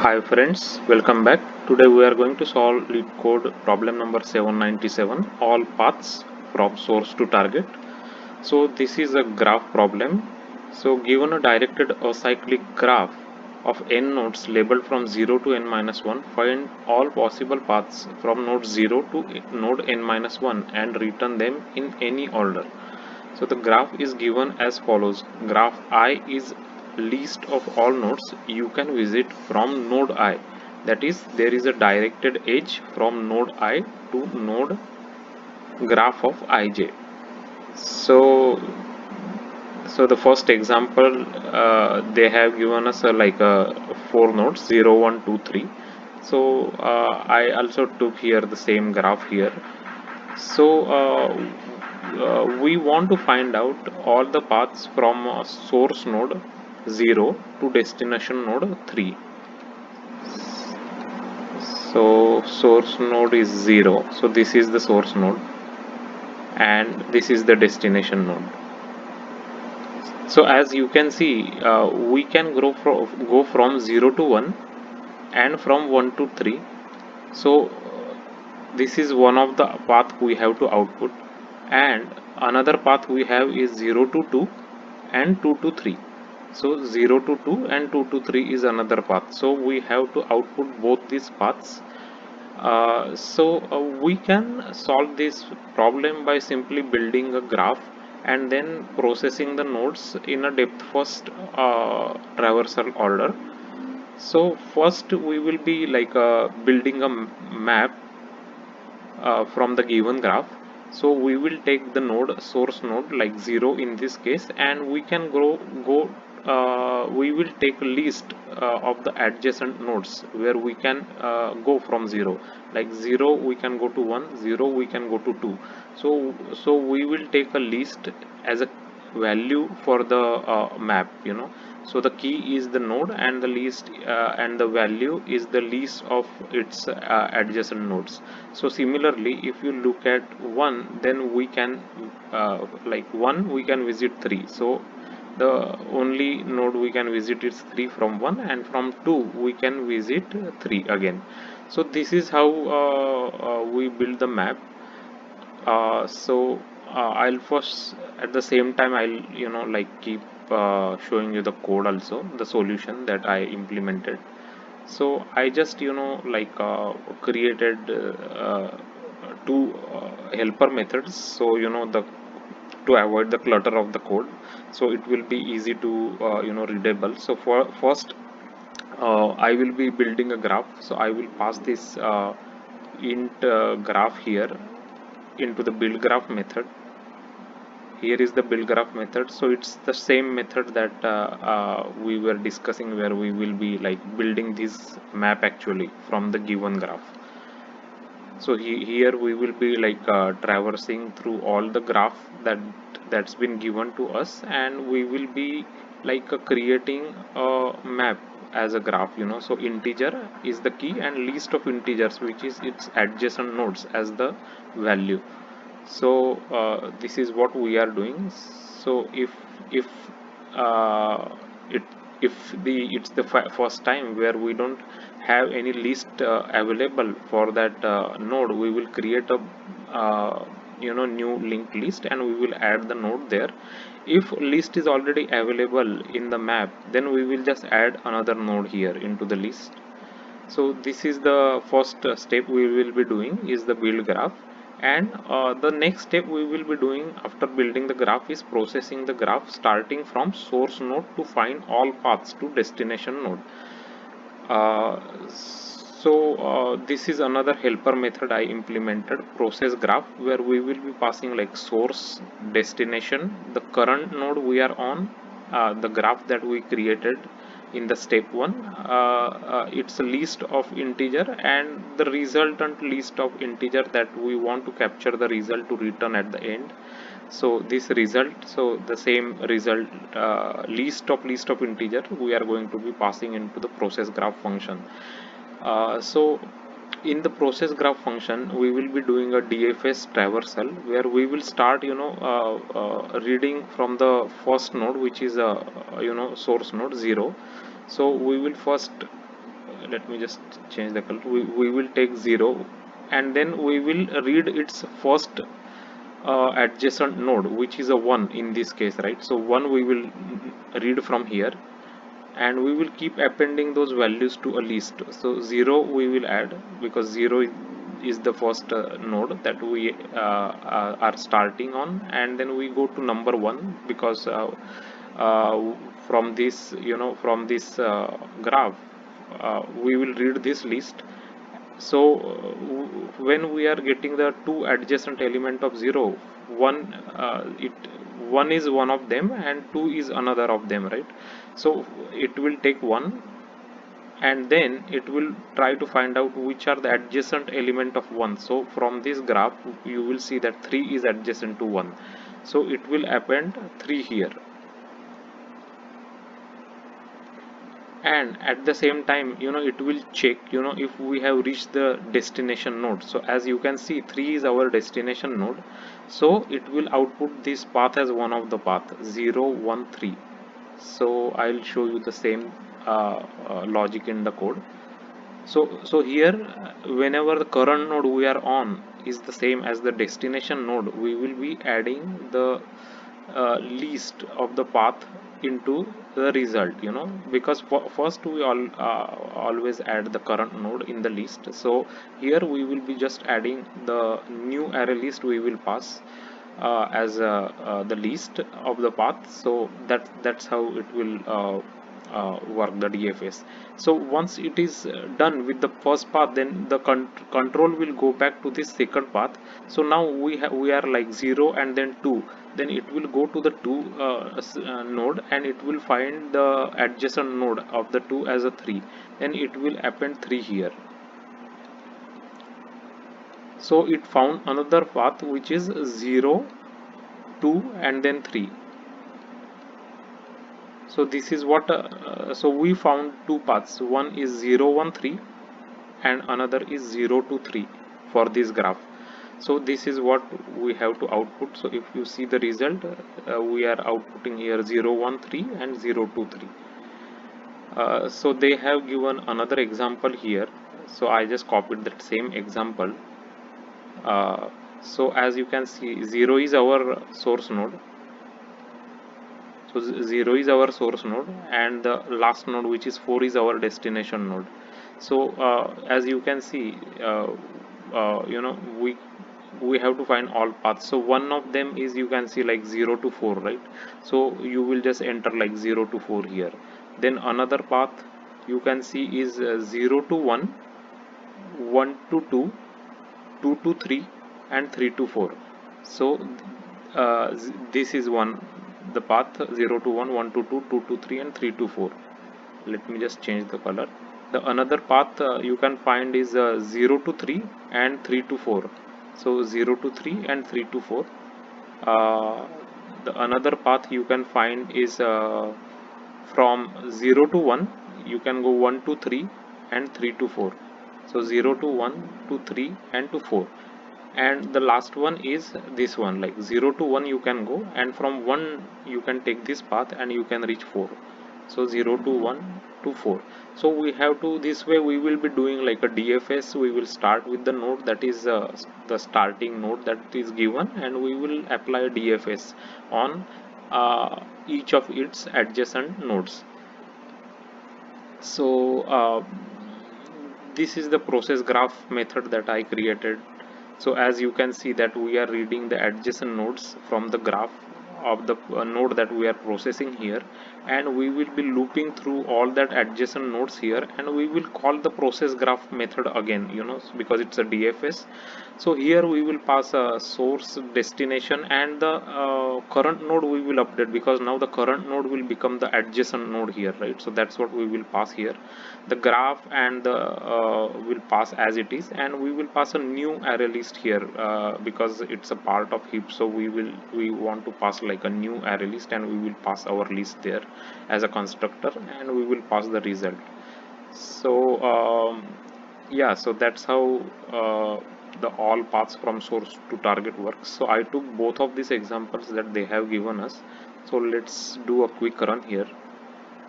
Hi friends, welcome back. Today we are going to solve lead code problem number 797, all paths from source to target. So this is a graph problem. So given a directed acyclic graph of n nodes labeled from 0 to n minus 1, find all possible paths from node 0 to node n minus 1 and return them in any order. So the graph is given as follows. Graph I is list of all nodes you can visit from node I. That is, there is a directed edge from node I to node graph of ij. So the first example, they have given us four nodes 0 1 2 3. So I also took here the same graph here. So we want to find out all the paths from source node 0 to destination node 3. So source node is 0. So this is the source node and this is the destination node. So as you can see, we can go from 0 to 1 and from 1 to 3. So this is one of the path we have to output, and another path we have is 0 to 2 and 2 to 3. So 0 to 2 and 2 to 3 is another path. So we have to output both these paths. We can solve this problem by simply building a graph and then processing the nodes in a depth first traversal order. So first we will be building a map from the given graph. So we will take the node source node like 0 in this case, and we can go we will take a list of the adjacent nodes where we can go from 0, like 0 we can go to 1, 0 we can go to 2. So we will take a list as a value for the map. So the key is the node, and the list and the value is the list of its adjacent nodes. So similarly, if you look at 1, then we can 1 we can visit 3. So the only node we can visit is 3 from 1, and from 2 we can visit 3 again. So this is how we build the map. I'll first, at the same time, I'll keep showing you the code, also the solution that I implemented. So I just created two helper methods, so the to avoid the clutter of the code, so it will be easy to readable. So for first, I will be building a graph. So I will pass this int graph here into the build graph method. Here is the build graph method. So it's the same method that we were discussing, where we will be building this map actually from the given graph. So here we will be traversing through all the graph that's been given to us, and we will be creating a map as a graph. So integer is the key and list of integers, which is its adjacent nodes, as the value. So this is what we are doing. So if uh, it if the it's the first time where we don't have any list available for that node, we will create a new linked list, and we will add the node there. If list is already available in the map, then we will just add another node here into the list. So this is the first step we will be doing, is the build graph. And the next step we will be doing after building the graph is processing the graph starting from source node to find all paths to destination node. This is another helper method I implemented, process graph, where we will be passing source, destination, the current node we are on, the graph that we created in the step 1, it's a list of integer, and the resultant list of integer that we want to capture the result to return at the end. So this result, so the same result, list of integer, we are going to be passing into the process graph function. So in the process graph function, we will be doing a DFS traversal, where we will start reading from the first node, which is a source node 0. So we will first let me just change the color. We will take 0, and then we will read its first adjacent node, which is a 1 in this case, right? So 1 we will read from here, and we will keep appending those values to a list. So 0 we will add, because 0 is the first node that we are starting on, and then we go to number 1, because from this, from this graph, we will read this list. So when we are getting the two adjacent element of 0, one it one is one of them and 2 is another of them, right? So it will take 1, and then it will try to find out which are the adjacent element of 1. So from this graph you will see that 3 is adjacent to 1, so it will append 3 here. And at the same time, it will check, if we have reached the destination node. So as you can see, 3 is our destination node, so it will output this path as one of the path, 0 1 3. So I'll show you the same logic in the code. So here, whenever the current node we are on is the same as the destination node, we will be adding the list of the path into the result, because first we always add the current node in the list. So here we will be just adding the new array list we will pass as the list of the path. So that's how it will work, the DFS. So once it is done with the first path, then the control will go back to this second path. So now we are like 0 and then 2, then it will go to the 2 node, and it will find the adjacent node of the 2 as a 3, then it will append 3 here. So it found another path which is 0 2 and then 3. So this is what so we found two paths, one is 0 1 3 and another is 0 2 3 for this graph. So this is what we have to output. So if you see the result, we are outputting here 0 1 3 and 0 2 3. So they have given another example here, so I just copied that same example. So as you can see, 0 is our source node. So 0 is our source node, and the last node, which is 4, is our destination node. So as you can see, we have to find all paths. So one of them is, you can see, like 0 to 4, right? So you will just enter like 0 to 4 here. Then another path you can see is 0 to 1, 1 to 2, 2 to 3 and 3 to 4. So this is one, the path 0 to 1, 1 to 2, 2 to 3 and 3 to 4. Let me just change the color. The another path you can find is 0 to 3 and 3 to 4. So 0 to 3 and 3 to 4. The another path you can find is from 0 to 1, you can go 1 to 3 and 3 to 4. So 0 to 1 to 3 and to 4. And the last one is this one, like 0 to 1 you can go, and from 1 you can take this path and you can reach 4. So 0 to 1 to 4. So we have to, this way we will be doing like a DFS. We will start with the node that is the starting node that is given, and we will apply a DFS on each of its adjacent nodes. So this is the process graph method that I created. So as you can see that we are reading the adjacent nodes from the graph of the node that we are processing here, and we will be looping through all that adjacent nodes here, and we will call the process graph method again, because it's a DFS. So here we will pass a source, destination, and the current node we will update, because now the current node will become the adjacent node here, right? So that's what we will pass here. The graph and the will pass as it is, and we will pass a new array list here because it's a part of heap. So we want to pass like a new array list, and we will pass our list there as a constructor, and we will pass the result. So yeah, so that's how the all paths from source to target works. So I took both of these examples that they have given us. So let's do a quick run here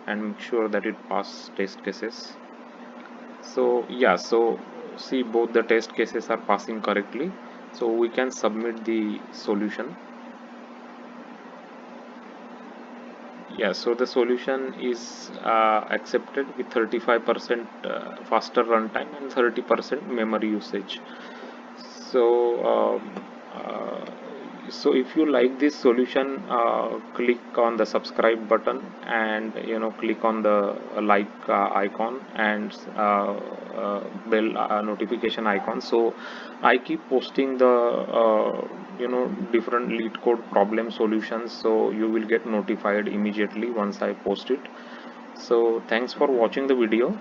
and make sure that it passes test cases. So yeah, so see, both the test cases are passing correctly, so we can submit the solution. Yeah, so the solution is accepted with 35% faster runtime and 30% memory usage. So so if you like this solution, click on the subscribe button, and click on the like icon, and bell notification icon. So I keep posting the different lead code problem solutions, so you will get notified immediately once I post it. So thanks for watching the video.